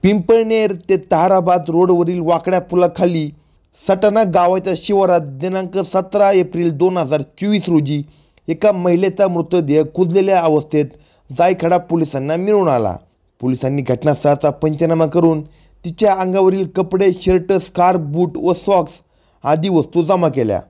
पिंपळनेर ते ताराबाद रोडवरील वाकड्या पुलाखाली सटाणा गावाच्या शिवारात दिनांक 17 एप्रिल 2024 रोजी एका महिलेचा मृतदेह कुजलेल्या अवस्थेत जायखेडा पोलिसांना मिळून आला। पोलिसांनी घटनास्थळाचा पंचनामा करून तिच्या अंगावरील कपडे, शर्ट, स्कार्फ, बूट व सॉक्स आदी वस्तू जमा केल्या।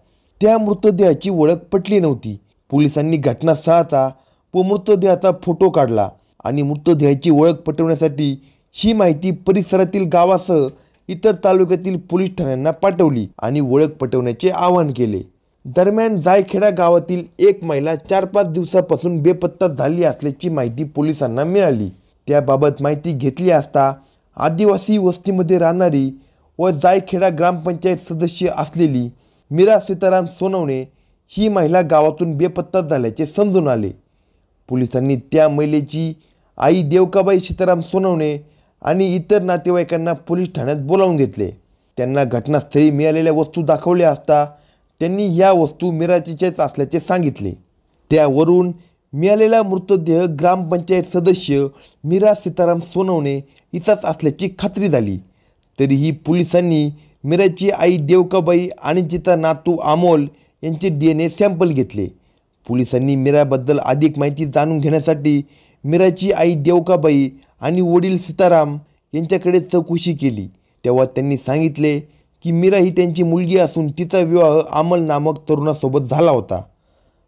त्या मृतदेहाची ओळख पटली नव्हती। पोलिसांनी घटनास्थळाचा व मृतदेहाचा फोटो काढला आणि मृतदेहाची ओळख पटवण्यासाठी ही माहिती परिसरातील गावासह इतर तालुक्यातील पोलीस ठाण्यांना पाठवली आणि ओळख पटवण्याचे आवाहन केले। दरम्यान जायखेडा गावातील एक महिला 4-5 दिवसापासून बेपत्ता झाली असल्याची माहिती पोलिसांना मिळाली। त्याबाबत माहिती घेतली असता आदिवासी वस्तीमध्ये राहणारी व जायखेडा ग्रामपंचायत सदस्य असलेली मीरा सीताराम सोनवणे ही महिला गावातून बेपत्ता झाल्याचे समजून आले। पोलिसांनी त्या महिलेची आई देवकाबाई सीताराम सोनवणे आणि इतर नातेवाईकांना पोलीस ठाण्यात बोलावून घेतले। त्यांना घटनास्थळी मिळालेल्या वस्तू दाखवल्या असता त्यांनी ह्या वस्तू मीराचीच असल्याचे सांगितले। त्यावरून मिळालेला मृतदेह ग्रामपंचायत सदस्य मीरा सीताराम सोनवणे हिचाच असल्याची खात्री झाली। तरीही पोलिसांनी मीराची आई देवकाबाई आणि तिचा नातू अमोल यांचे DNA सॅम्पल घेतले। पोलिसांनी मीराबद्दल अधिक माहिती जाणून घेण्यासाठी मीराची आई देवकाबाई आणि वडील सीताराम यांच्याकडे चौकशी केली। तेव्हा त्यांनी सांगितले की मीरा ही त्यांची मुलगी असून तिचा विवाह अमल नामक तरुणासोबत झाला होता।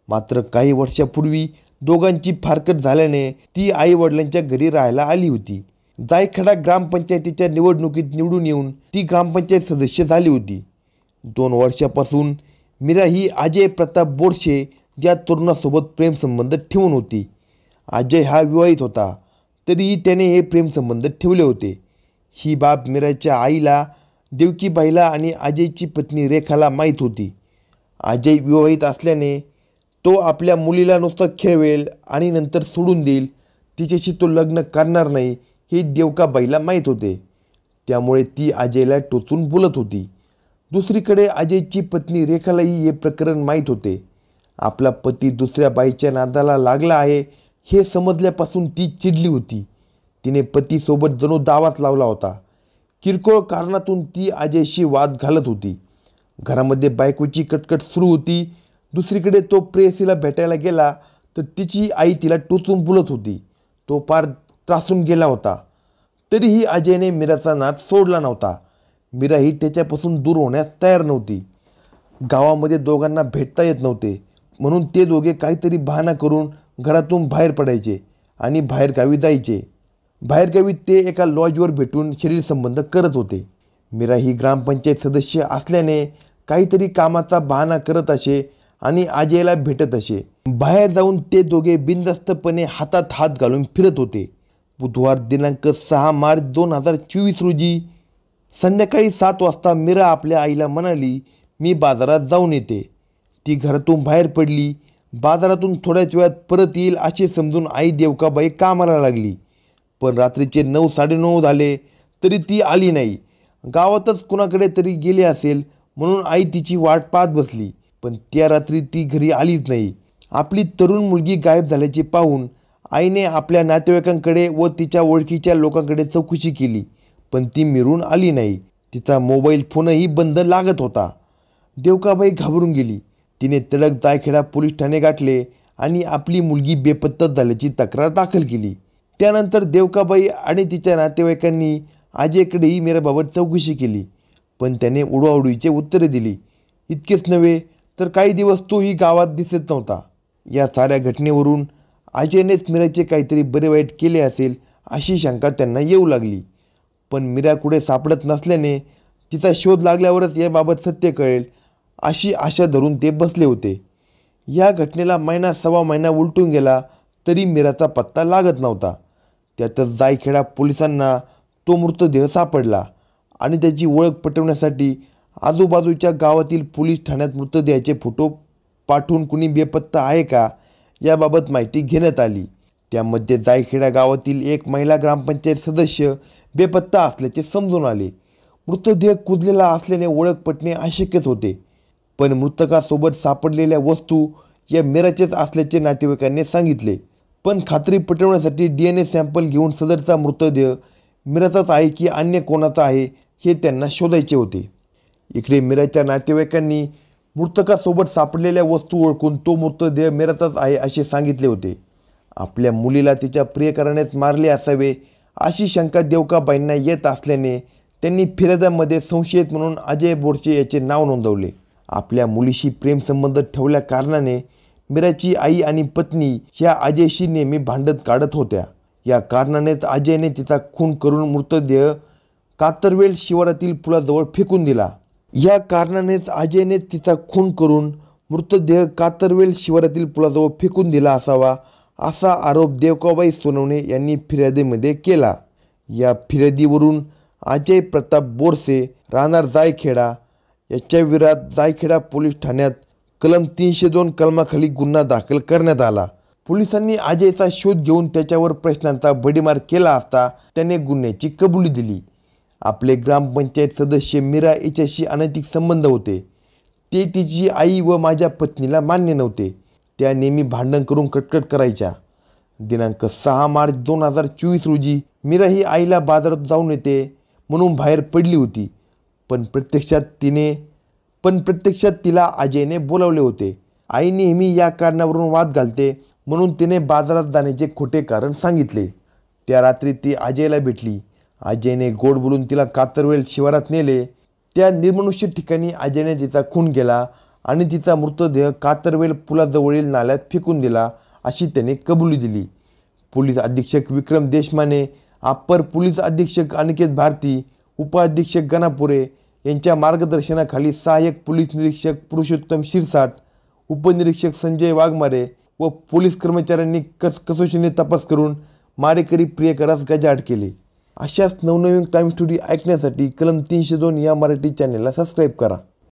मात्र काही वर्षापूर्वी दोघांची फारकत झाल्याने ती आई वडिलांच्या घरी राहायला आली होती। जायखेडा ग्रामपंचायतीच्या निवडणुकीत निवडून येऊन ती ग्रामपंचायत सदस्य झाली होती। 2 वर्षापासून मीरा ही अजय प्रताप बोरशे या तरुणासोबत प्रेमसंबंध ठेवून होती। अजय हा विवाहित होता, तरीही त्याने हे प्रेमसंबंध ठेवले होते। ही बाब मीराच्या आईला, देवकीबाईला आणि अजयची पत्नी रेखाला माहीत होती। अजय विवाहित असल्याने तो आपल्या मुलीला नुसतं खेळवेल आणि नंतर सोडून देईल, तिच्याशी तो लग्न करणार नाही हे देवकाबाईला माहीत होते। त्यामुळे ती अजयला टोचून बोलत होती। दुसरीकडे अजयची पत्नी रेखालाही हे प्रकरण माहीत होते। आपला पती दुसऱ्या बाईच्या नादाला लागला आहे हे समजल्यापासून ती चिडली होती। तिने पतीसोबत जणू दावाच लावला होता। किरकोळ कारणातून ती अजयशी वाद घालत होती। घरामध्ये बायकोची कटकट सुरू होती। दुसरीकडे तो प्रेयसीला भेटायला गेला तर तिची आई तिला टोचून बोलत होती। तो पार त्रासून गेला होता। तरीही अजयने मीराचा नाद सोडला नव्हता। मीरा ही त्याच्यापासून दूर होण्यास तयार नव्हती। गावामध्ये दोघांना भेटता येत नव्हते, म्हणून ते दोघे काहीतरी बहाणा करून घरातून बाहेर पडायचे आणि बाहेरगावी जायचे। बाहेरगावी ते एका लॉजवर भेटून शरीरसंबंध करत होते। मीरा ही ग्रामपंचायत सदस्य असल्याने काहीतरी कामाचा बहाणा करत असे आणि अजयला भेटत असे। बाहेर जाऊन ते दोघे बिनधास्तपणे हातात हात घालून फिरत होते। बुधवार दिनांक 6 मार्च 2024 रोजी संध्याकाळी 7 वाजता मीरा आपल्या आईला म्हणाली, मी बाजारात जाऊन येते। ती घरातून बाहेर पडली। बाजारातून थोड्याच वेळात परत येईल असे समजून आई देवकाबाई कामाला लागली। पण रात्रीचे 9-9:30 झाले तरी ती आली नाही। गावातच कुणाकडे तरी गेली असेल म्हणून आई तिची वाट पाहत बसली, पण त्या रात्री ती घरी आलीच नाही। आपली तरुण मुलगी गायब झाल्याचे पाहून आईने आपल्या नातेवाईकांकडे व तिच्या ओळखीच्या लोकांकडे चौकशी केली, पण ती मिळून आली नाही। तिचा मोबाईल फोनही बंद लागत होता। देवकाबाई घाबरून गेली। तिने तडक जायखेडा पोलीस ठाणे गाठले आणि आपली मुलगी बेपत्ता झाल्याची तक्रार दाखल केली। त्यानंतर देवकाबाई आणि तिच्या नातेवाईकांनी अजयकडेही मीराबाबत चौकशी केली, पण त्याने उडवाउडवीचे उत्तरे दिली। इतकेच नव्हे तर काही दिवस तोही गावात दिसत नव्हता। या साऱ्या घटनेवरून अजयनेच मीराचे काहीतरी बरे वाईट केले असेल अशी शंका त्यांना येऊ लागली। पण मीरा कुठे सापडत नसल्याने तिचा शोध लागल्यावरच याबाबत सत्य कळेल अशी आशा धरून ते बसले होते। या घटनेला महिना-सव्वा महिना उलटून गेला तरी मीराचा पत्ता लागत नव्हता। त्यातच जायखेडा पोलिसांना तो मृतदेह सापडला आणि त्याची ओळख पटवण्यासाठी आजूबाजूच्या गावातील पोलीस ठाण्यात मृतदेहाचे फोटो पाठवून कुणी बेपत्ता आहे का याबाबत माहिती घेण्यात आली। त्यामध्ये जायखेडा गावातील एक महिला ग्रामपंचायत सदस्य बेपत्ता असल्याचे समजून आले। मृतदेह कुजलेला असल्याने ओळख पटणे अशक्यच होते, पण मृतकासोबत सापडलेल्या वस्तू या मीराचेच असल्याचे नातेवाईकांनी सांगितले। पण खात्री पटवण्यासाठी DNA सॅम्पल घेऊन सदरचा मृतदेह मीराचाच आहे की अन्य कोणाचा आहे हे त्यांना शोधायचे होते. इकडे मीराच्या नातेवाईकांनी मृतकासोबत सापडलेल्या वस्तू ओळखून तो मृतदेह मीराचाच आहे असे सांगितले होते. आपल्या मुलीला तिच्या प्रियकरानेच मारले असावे अशी शंका देवकाबाईंना येत असल्याने त्यांनी फिर्यादामध्ये संशयित म्हणून अजय बोरसे याचे नाव नोंदवले. आपल्या मुलीशी प्रेमसंबंध ठेवल्या कारणाने मीराची आई आणि पत्नी ह्या अजयशी नेहमी भांडत काढत होत्या. या कारणानेच अजयने तिचा खून करून मृतदेह कातरवेल शिवारातील पुलाजवळ फेकून दिला. या कारणानेच अजयने तिचा खून करून मृतदेह कातरवेल शिवारातील पुलाजवळ फेकून दिला असावा असा आरोप देवकाबाई सोनवणे यांनी फिर्यादीमध्ये केला. या फिर्यादीवरून अजय प्रताप बोरसे राहणार जायखेडा याच्या विरोधात जायखेडा पोलीस ठाण्यात कलम 302 कलमाखाली गुन्हा दाखल करण्यात आला. पोलिसांनी अजयचा शोध घेऊन त्याच्यावर प्रश्नांचा भडीमार केला असता त्याने गुन्ह्याची कबुली दिली. आपले ग्रामपंचायत सदस्य मीरा हिच्याशी अनैतिक संबंध होते. ते तिची आई व माझ्या पत्नीला मान्य नव्हते. त्या नेहमी भांडण करून कटकट करायच्या. दिनांक 6 मार्च 2024 रोजी मीरा ही आईला बाजारात जाऊन येते म्हणून बाहेर पडली होती. पण प्रत्यक्षात तिला अजयने बोलावले होते. आई नेहमी या कारणावरून वाद घालते म्हणून तिने बाजारात जाण्याचे खोटे कारण सांगितले. त्या रात्री ती अजयला भेटली. अजयने गोड बोलून तिला कातरवेल शिवारात नेले. त्या निर्मनुष्य ठिकाणी अजयने तिचा खून केला आणि तिचा मृतदेह कातरवेल पुलाजवळील नाल्यात फेकून दिला अशी त्याने कबुली दिली. पोलीस अधीक्षक विक्रम देशमाने, अप्पर पोलीस अधीक्षक अनिकेत भारती, उपअधीक्षक गणापुरे यांच्या मार्गदर्शनाखाली सहाय्यक पोलीस निरीक्षक पुरुषोत्तम शिरसाट, उपनिरीक्षक संजय वाघमारे व पोलीस कर्मचाऱ्यांनी कसोशीने तपास करून मारेकरी प्रियकरास गजाआड केले. अशाच नवनवीन क्राईम स्टोरी ऐकण्यासाठी कलम 302 या मराठी चॅनेलला सबस्क्राईब करा.